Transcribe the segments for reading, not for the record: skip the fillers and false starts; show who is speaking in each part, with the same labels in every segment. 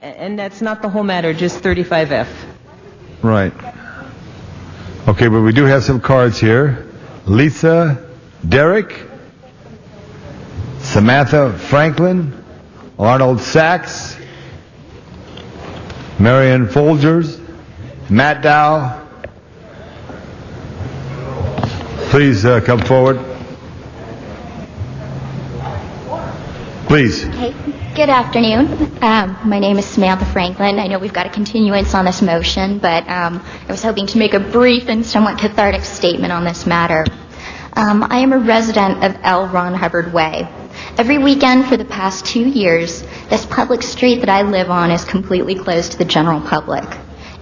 Speaker 1: And that's not the whole matter, just 35F.
Speaker 2: Right. Okay, but we do have some cards here. Lisa, Derek, Samantha Franklin, Arnold Sachs, Marion Folgers, Matt Dow. Please come forward. Please.
Speaker 3: Okay. Good afternoon. My name is Samantha Franklin. I know we've got a continuance on this motion, but I was hoping to make a brief and somewhat cathartic statement on this matter. I am a resident of L Ron Hubbard Way. Every weekend for the past 2 years, this public street that I live on is completely closed to the general public.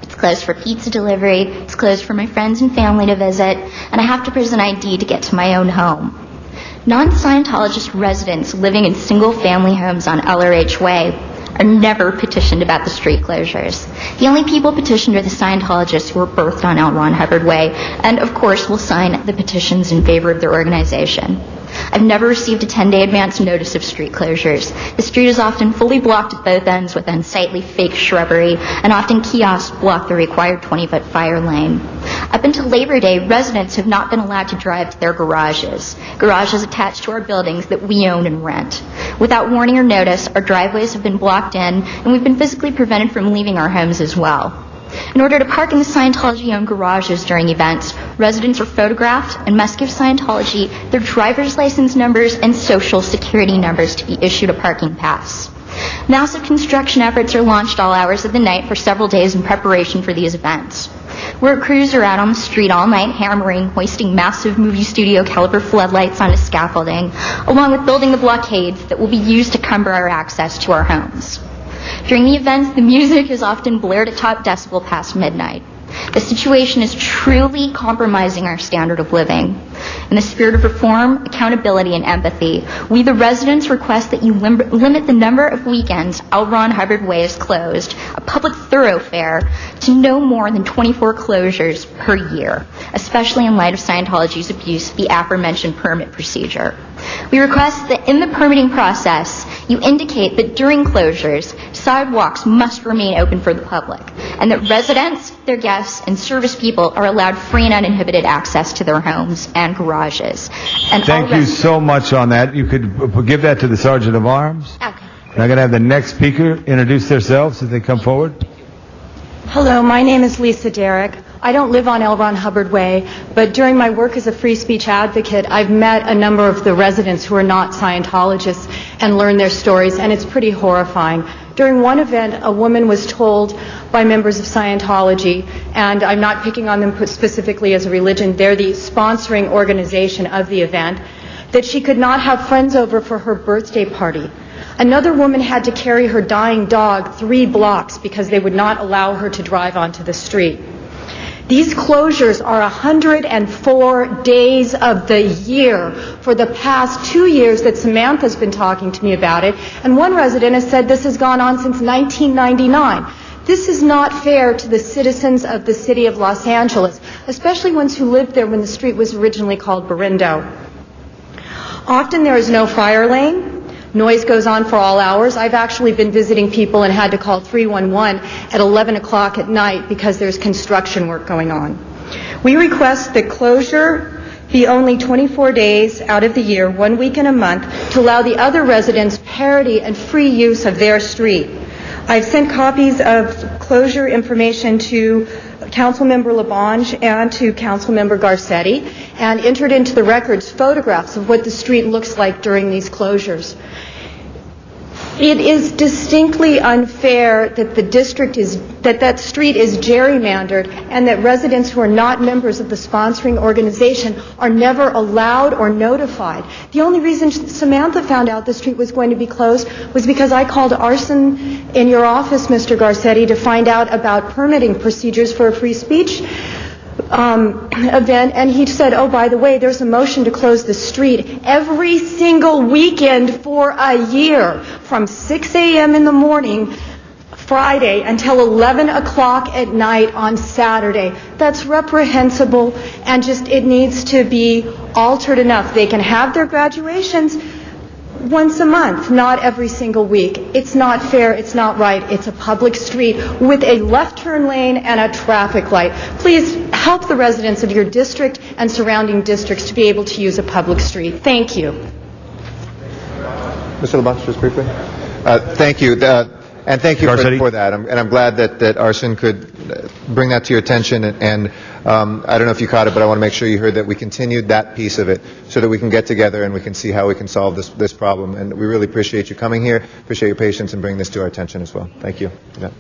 Speaker 3: It's closed for pizza delivery, it's closed for my friends and family to visit, and I have to present ID to get to my own home. Non-Scientologist residents living in single-family homes on LRH Way are never petitioned about the street closures. The only people petitioned are the Scientologists who were birthed on L Ron Hubbard Way, and of course will sign the petitions in favor of their organization. I've never received a 10-day advance notice of street closures. The street is often fully blocked at both ends with unsightly fake shrubbery, and often kiosks block the required 20-foot fire lane. Up until Labor Day, residents have not been allowed to drive to their garages attached to our buildings that we own and rent. Without warning or notice, our driveways have been blocked in, and we've been physically prevented from leaving our homes as well. In order to park in the Scientology-owned garages during events, residents are photographed and must give Scientology their driver's license numbers and social security numbers to be issued a parking pass. Massive construction efforts are launched all hours of the night for several days in preparation for these events. Work crews are out on the street all night hammering, hoisting massive movie studio caliber floodlights onto scaffolding, along with building the blockades that will be used to cumber our access to our homes. During the events, the music is often blared at top decibel past midnight. The situation is truly compromising our standard of living. In the spirit of reform, accountability, and empathy, we the residents request that you limit the number of weekends L Ron Hubbard Way is closed, a public thoroughfare, to no more than 24 closures per year, especially in light of Scientology's abuse of the aforementioned permit procedure. We request that in the permitting process, you indicate that during closures, sidewalks must remain open for the public, and that residents, their guests, and service people are allowed free and uninhibited access to their homes and garages. And
Speaker 2: thank you so much on that. You could give that to the Sergeant of Arms.
Speaker 3: Okay.
Speaker 2: I'm going to have the next speaker introduce themselves as they come forward.
Speaker 4: Hello, my name is Lisa Derrick. I don't live on L Ron Hubbard Way, but during my work as a free speech advocate, I've met a number of the residents who are not Scientologists and learned their stories, and it's pretty horrifying. During one event, a woman was told by members of Scientology, and I'm not picking on them specifically as a religion, they're the sponsoring organization of the event, that she could not have friends over for her birthday party. Another woman had to carry her dying dog 3 blocks because they would not allow her to drive onto the street. These closures are 104 days of the year for the past 2 years that Samantha's been talking to me about it, and one resident has said this has gone on since 1999. This is not fair to the citizens of the city of Los Angeles, especially ones who lived there when the street was originally called Berindo. Often there is no fire lane. Noise goes on for all hours. I've actually been visiting people and had to call 311 at 11 o'clock at night because there's construction work going on. We request that closure be only 24 days out of the year, 1 week in a month, to allow the other residents parity and free use of their street. I've sent copies of closure information to Councilmember LaBonge and to Councilmember Garcetti, and entered into the records photographs of what the street looks like during these closures. It is distinctly unfair that that street is gerrymandered and that residents who are not members of the sponsoring organization are never allowed or notified. The only reason Samantha found out the street was going to be closed was because I called arson in your office, Mr. Garcetti, to find out about permitting procedures for a free speech event, and he said, oh, by the way, there's a motion to close the street every single weekend for a year from 6 a.m. in the morning Friday until 11 o'clock at night on Saturday. That's reprehensible, and just it needs to be altered enough. They can have their graduations, once a month, not every single week. It's not fair. It's not right. It's a public street with a left turn lane and a traffic light. Please help the residents of your district and surrounding districts to be able to use a public street. Thank you.
Speaker 5: Mr. LeBlanc, just briefly. Thank you. And thank you for that. I'm glad that Arson could bring that to your attention. And I don't know if you caught it, but I want to make sure you heard that we continued that piece of it so that we can get together and we can see how we can solve this problem. And we really appreciate you coming here, appreciate your patience, and bringing this to our attention as well. Thank you. Yeah.